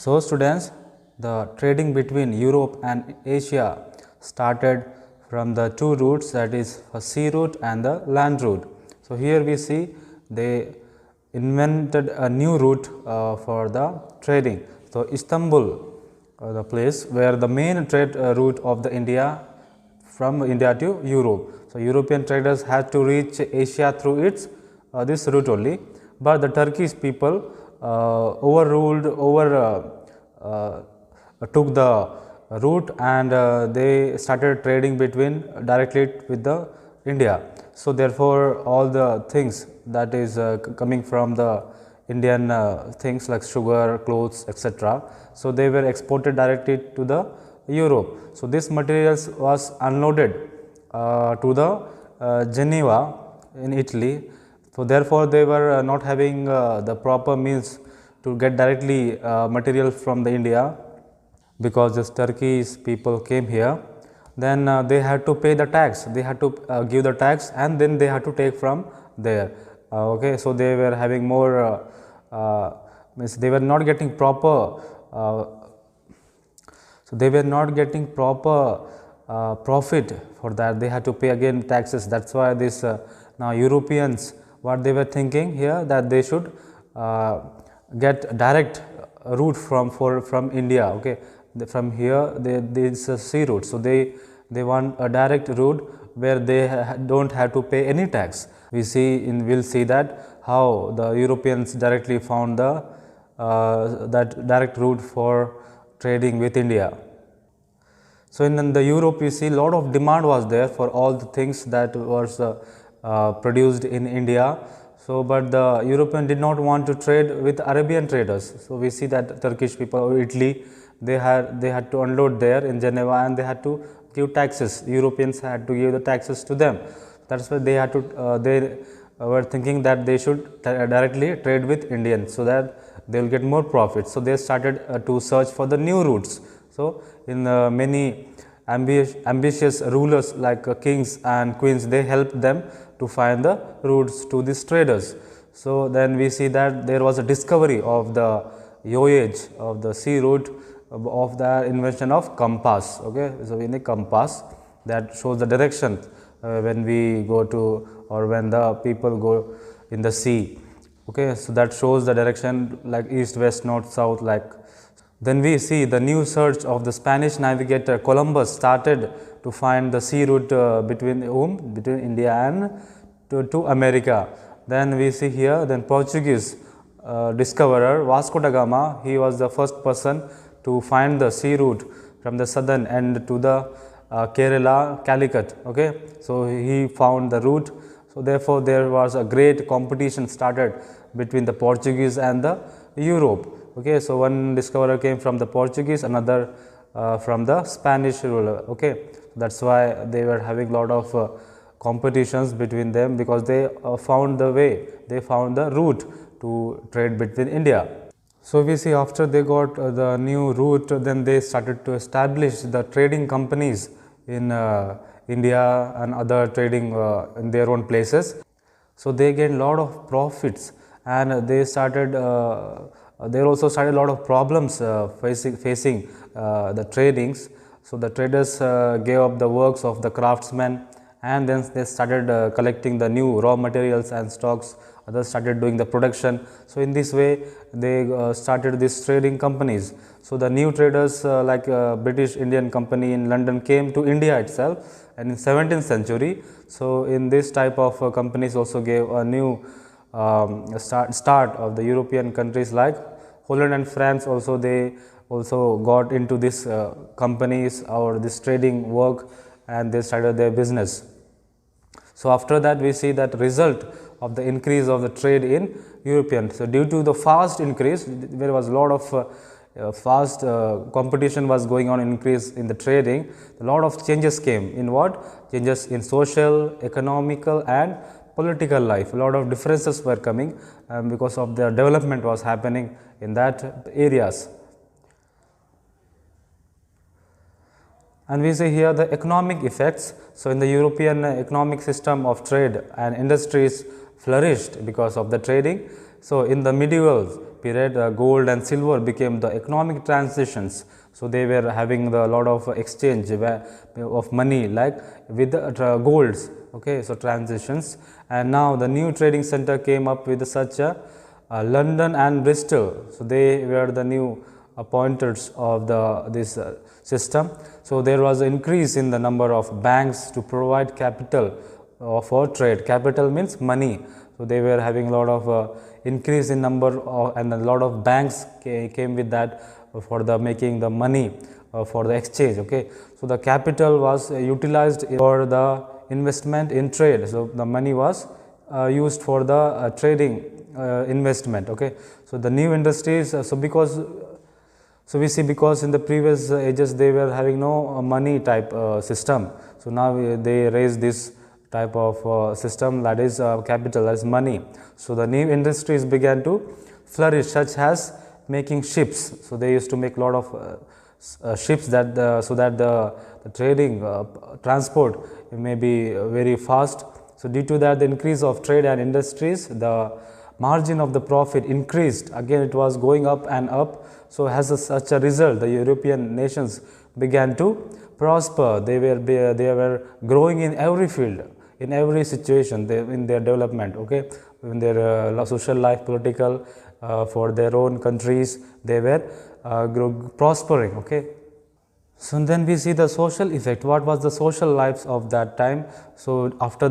So students, the trading between Europe and Asia started from the two routes, that is a sea route and the land route. So here we see they invented a new route for the trading. So Istanbul, the place where the main trade route of the India from India to Europe. So European traders had to reach Asia through its this route only, but the Turkish people took the route and they started trading between directly with the India. So therefore, all the things that is coming from the Indian things like sugar, clothes, etc. So they were exported directly to the Europe. So this materials was unloaded to the Geneva in Italy. So therefore, they were not having the proper means to get directly material from the India, because this Turkish people came here. Then they had to pay the tax, they had to give the tax, and then they had to take from there. Okay, so they were having more means they were not getting proper profit for that. They had to pay again taxes. That's why this now Europeans, what they were thinking here, that they should get direct route from India. Okay, from here there is a sea route, so they want a direct route where they don't have to pay any tax. We'll see that how the Europeans directly found the that direct route for trading with India. So in the Europe, we see a lot of demand was there for all the things that was produced in India. So, but the European did not want to trade with Arabian traders. So we see that Turkish people or Italy, they had to unload there in Geneva, and they had to give taxes. Europeans had to give the taxes to them. That's why they had to they were thinking that they should directly trade with Indians, so that they will get more profit. So they started to search for the new routes. So in many ambitious rulers like kings and queens, they helped them to find the routes to these traders. So then we see that there was a discovery of the voyage of the sea route, of the invention of compass. Okay, so in a compass that shows the direction when we go to, or when the people go in the sea. Okay, so that shows the direction like east, west, north, south, like. Then we see the new search of the Spanish navigator Columbus started to find the sea route between India and to America. Then we see here, then Portuguese discoverer Vasco da Gama, he was the first person to find the sea route from the southern end to the Kerala, Calicut. Okay, so he found the route. So therefore, there was a great competition started between the Portuguese and the Europe. Okay, so one discoverer came from the Portuguese, another from the Spanish ruler. Okay, that's why they were having a lot of competitions between them, because they found the way, they found the route to trade between India. So we see after they got the new route, then they started to establish the trading companies in India and other trading in their own places. So they gained a lot of profits, and they started there also started a lot of problems facing the tradings. So the traders gave up the works of the craftsmen, and then they started collecting the new raw materials and stocks. Others started doing the production. So in this way, they started these trading companies. So the new traders like British Indian Company in London came to India itself, and in 17th century. So in this type of companies also gave a new start of the European countries like Holland and France. Also they also got into this companies or this trading work, and they started their business. So after that, we see that result of the increase of the trade in European. So due to the fast increase, there was a lot of fast competition was going on, increase in the trading. A lot of changes came in what? Changes in social, economical and political life. A lot of differences were coming because of the development was happening in that areas. And we see here the economic effects. So in the European economic system of trade and industries flourished because of the trading. So in the medieval period, gold and silver became the economic transitions. So they were having a lot of exchange of money like with the golds. Okay, so transitions, and now the new trading center came up with such a London and Bristol. So they were the new pointers of this system. So there was an increase in the number of banks to provide capital for trade. Capital means money. So they were having a lot of increase in number and a lot of banks came with that for the making the money for the exchange. Okay, so the capital was utilized for the investment in trade. So the money was used for the trading investment. Okay, so the new industries. So we see because in the previous ages they were having no money type system. So now they raise this type of system, that is capital, as money. So the new industries began to flourish, such as making ships. So they used to make a lot of ships that so that the trading transport may be very fast. So due to that, the increase of trade and industries, the margin of the profit increased. Again, it was going up and up. So such a result, the European nations began to prosper. They were growing in every field, in every situation, in their development. Okay, in their social life, political, for their own countries, they were prospering. Okay. So then we see the social effect. What was the social lives of that time? So after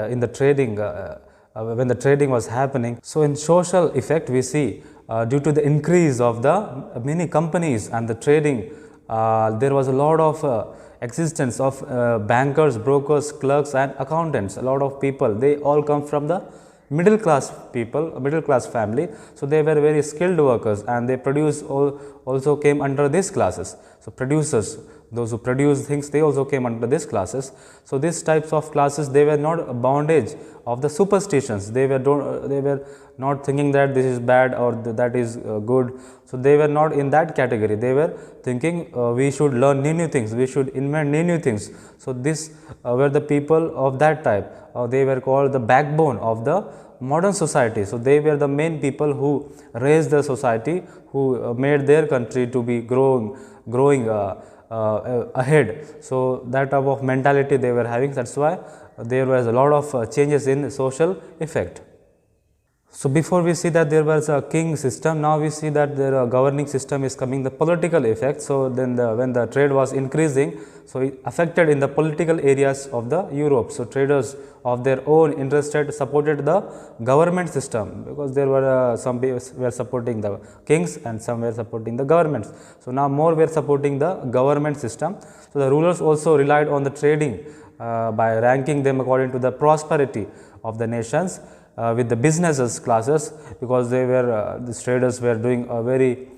in the trading, when the trading was happening, so in social effect we see due to the increase of the many companies and the trading, there was a lot of existence of bankers, brokers, clerks and accountants. A lot of people, they all come from the middle class people, middle class family. So they were very skilled workers, and they also came under these classes. So producers, those who produce things, they also came under these classes. So these types of classes, they were not a bondage of the superstitions. They were not thinking that this is bad or that is good. So they were not in that category. They were thinking we should learn new things, we should invent new things. So this were the people of that type. They were called the backbone of the modern society. So they were the main people who raised the society, who made their country to be growing ahead. So that type of mentality they were having. That's why there was a lot of changes in social effect. So before we see that there was a king system, now we see that the governing system is coming, the political effect. So then when the trade was increasing, so it affected in the political areas of the Europe. So traders of their own interested supported the government system, because there were some were supporting the kings and some were supporting the governments. So now more were supporting the government system. So the rulers also relied on the trading by ranking them according to the prosperity of the nations. With the businesses classes, because they were these traders were doing a very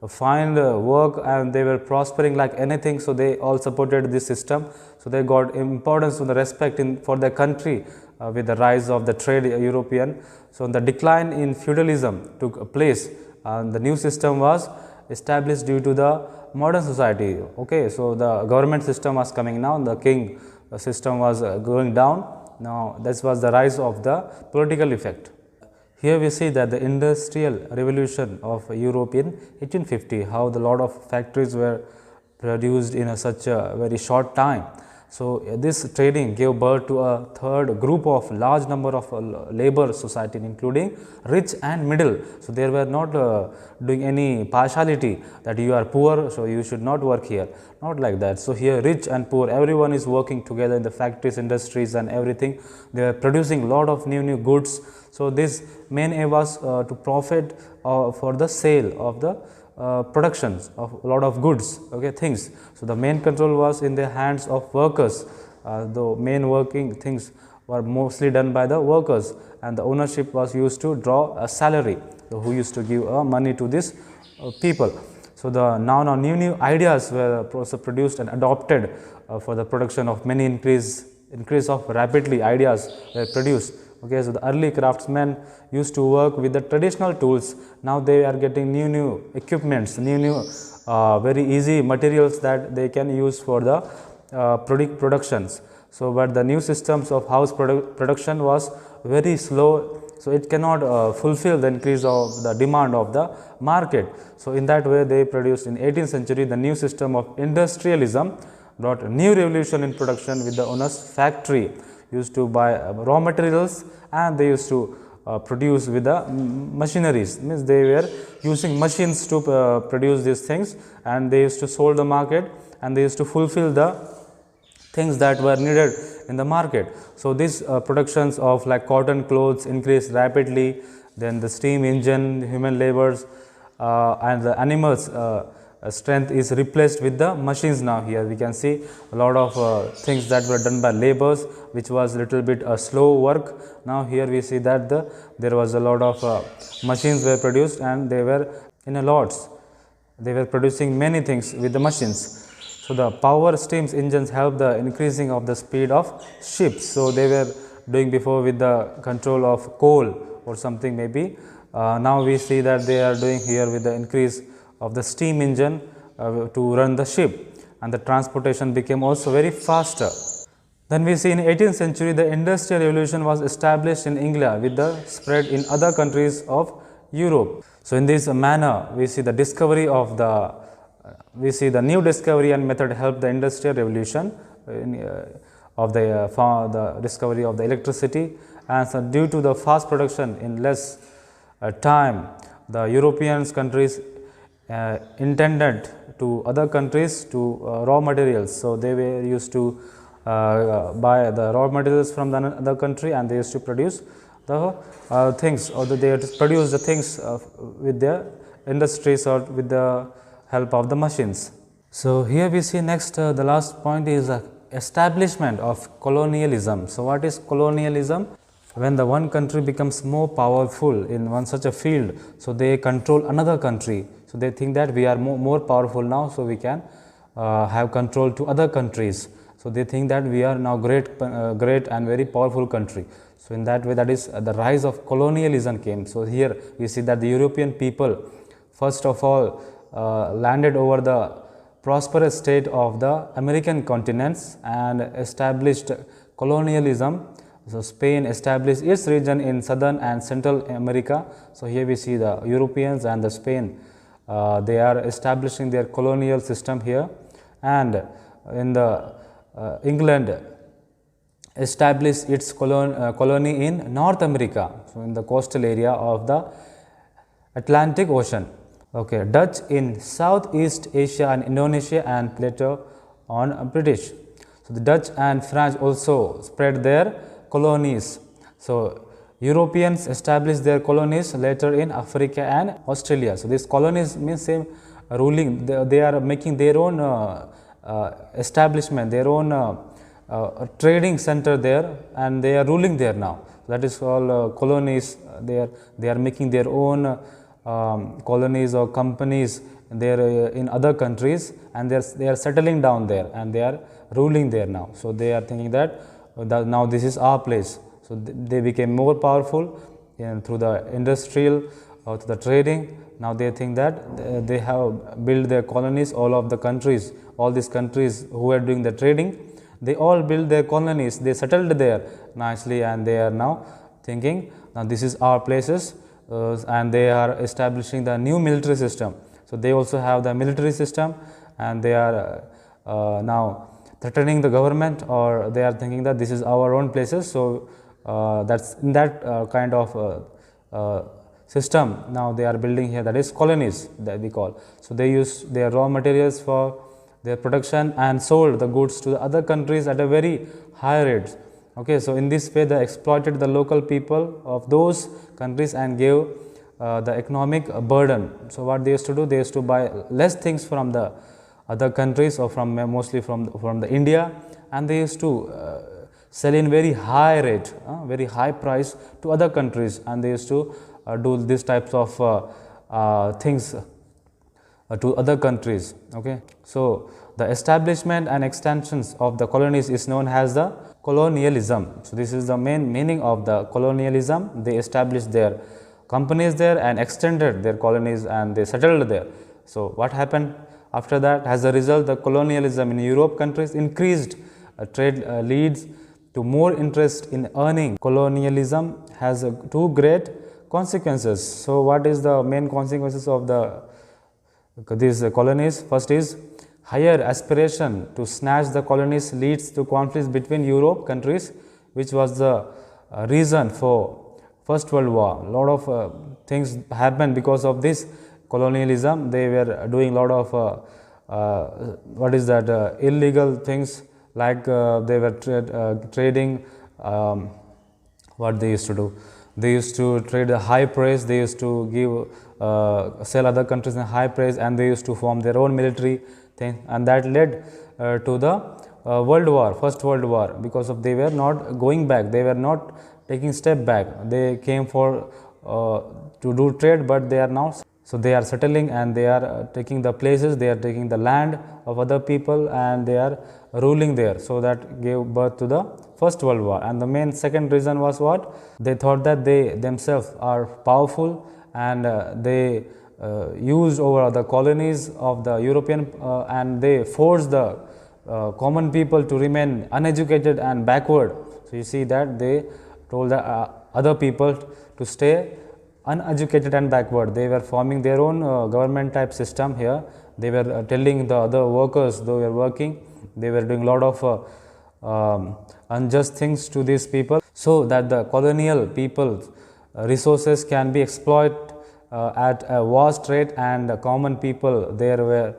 fine work and they were prospering like anything. So they all supported this system. So they got importance to the respect for their country with the rise of the trade European. So the decline in feudalism took place, and the new system was established due to the modern society. Okay, so the government system was coming now, the king system was going down. Now, this was the rise of the political effect. Here we see that the industrial revolution of Europe in 1850, how the lot of factories were produced in such a very short time. So this trading gave birth to a third group of large number of labor society, including rich and middle. So they were not doing any partiality that you are poor, so you should not work here. Not like that. So here rich and poor, everyone is working together in the factories, industries and everything. They are producing lot of new goods. So this main aim was to profit for the sale of the productions of a lot of goods, things. So the main control was in the hands of workers. The main working things were mostly done by the workers, and the ownership was used to draw a salary, so who used to give money to these people. So the now new ideas were also produced and adopted for the production of many increase of rapidly ideas were produced. Okay, so the early craftsmen used to work with the traditional tools. Now they are getting new equipments, new very easy materials that they can use for the productions. So but the new systems of house production was very slow so it cannot fulfill the increase of the demand of the market. So in that way they produced in 18th century the new system of industrialism brought a new revolution in production, with the owners factory used to buy raw materials and they used to produce with the machineries, means they were using machines to produce these things, and they used to sold the market and they used to fulfill the things that were needed in the market. So these productions of like cotton clothes increased rapidly, then the steam engine, human labors and the animals strength is replaced with the machines. Now here we can see a lot of things that were done by laborers, which was little bit slow work. Now here we see that there was a lot of machines were produced and they were in a lots. They were producing many things with the machines. So the power steam engines helped the increasing of the speed of ships. So they were doing before with the control of coal or something maybe. Now we see that they are doing here with the increase of the steam engine to run the ship, and the transportation became also very faster. Then we see in 18th century the industrial revolution was established in England with the spread in other countries of Europe. So in this manner we see the discovery of the new discovery and method helped the industrial revolution of the discovery of the electricity, and so due to the fast production in less time, the European countries intended to other countries to raw materials. So they were used to buy the raw materials from the other country, and they used to produce the things, or they had to produce the things with their industries or with the help of the machines. So here we see next the last point is establishment of colonialism. So what is colonialism? When the one country becomes more powerful in one such a field, so they control another country. So they think that we are more powerful now, so we can have control to other countries. So they think that we are now great and very powerful country. So in that way, that is the rise of colonialism came. So here we see that the European people first of all landed over the prosperous state of the American continents and established colonialism. So Spain established its region in southern and central America. So here we see the Europeans and the Spain, they are establishing their colonial system here, and in the England established its colony in North America, so in the coastal area of the Atlantic Ocean. Okay, Dutch in Southeast Asia and Indonesia, and later on British. So the Dutch and French also spread their colonies. So Europeans established their colonies later in Africa and Australia. So these colonies means same ruling. They are making their own establishment, their own trading center there, and they are ruling there now. That is called colonies. They are making their own colonies or companies there in other countries, and they are settling down there and they are ruling there now. So they are thinking that now this is our place. So they became more powerful through the industrial or through the trading. Now they think that they have built their colonies. All of the countries, all these countries who are doing the trading, they all built their colonies. They settled there nicely, and they are now thinking, now this is our places, and they are establishing the new military system. So they also have the military system, and they are now threatening the government, or they are thinking that this is our own places. So that's in that kind of system now they are building here, that is colonies that we call. So they use their raw materials for their production and sold the goods to the other countries at a very high rates. Okay, so in this way they exploited the local people of those countries and gave the economic burden. So what they used to do, they used to buy less things from the other countries, or from mostly from the India, and they used to sell in very high rate, very high price to other countries, and they used to do these types of things to other countries. Okay, so the establishment and extensions of the colonies is known as the colonialism. So this is the main meaning of the colonialism. They established their companies there and extended their colonies, and they settled there. So what happened after that? As a result, the colonialism in Europe countries increased trade leads to more interest in earning. Colonialism has two great consequences. So, what is the main consequences of these colonies? First is higher aspiration to snatch the colonies leads to conflicts between Europe countries, which was the reason for First World War. A lot of things happened because of this colonialism. They were doing a lot of illegal things, like they were trading. What they used to do, they used to trade a high price, they used to give sell other countries in a high price, and they used to form their own military thing, and that led to the World War, First World War, because of they were not going back, they were not taking step back. They came for to do trade, but they are now, so they are settling and they are taking the places, they are taking the land of other people, and they are ruling there. So that gave birth to the First World War. And the main second reason was what? They thought that they themselves are powerful, and they used over the colonies of the European, and they forced the common people to remain uneducated and backward. So you see that they told the other people to stay uneducated and backward. They were forming their own government type system here. They were telling the other workers, they were working, they were doing a lot of unjust things to these people, so that the colonial people's resources can be exploited at a vast rate, and the common people there were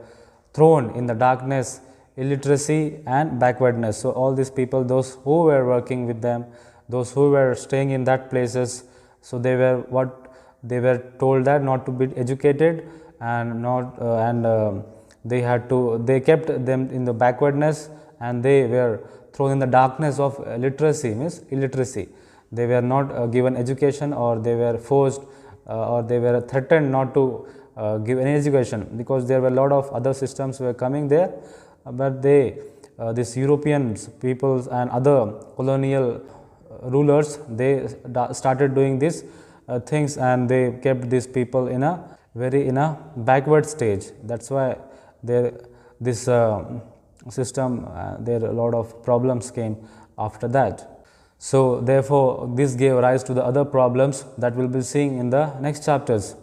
thrown in the darkness, illiteracy and backwardness. So all these people, those who were working with them, those who were staying in that places, so they were what they were told that not to be educated, and not they kept them in the backwardness, and they were thrown in the darkness of literacy, means illiteracy. They were not given education, or they were forced or they were threatened not to give any education, because there were a lot of other systems were coming there, but these European peoples and other colonial rulers, they started doing these things, and they kept these people in a backward stage. That's why this system, there a lot of problems came after that. So therefore, this gave rise to the other problems that we'll be seeing in the next chapters.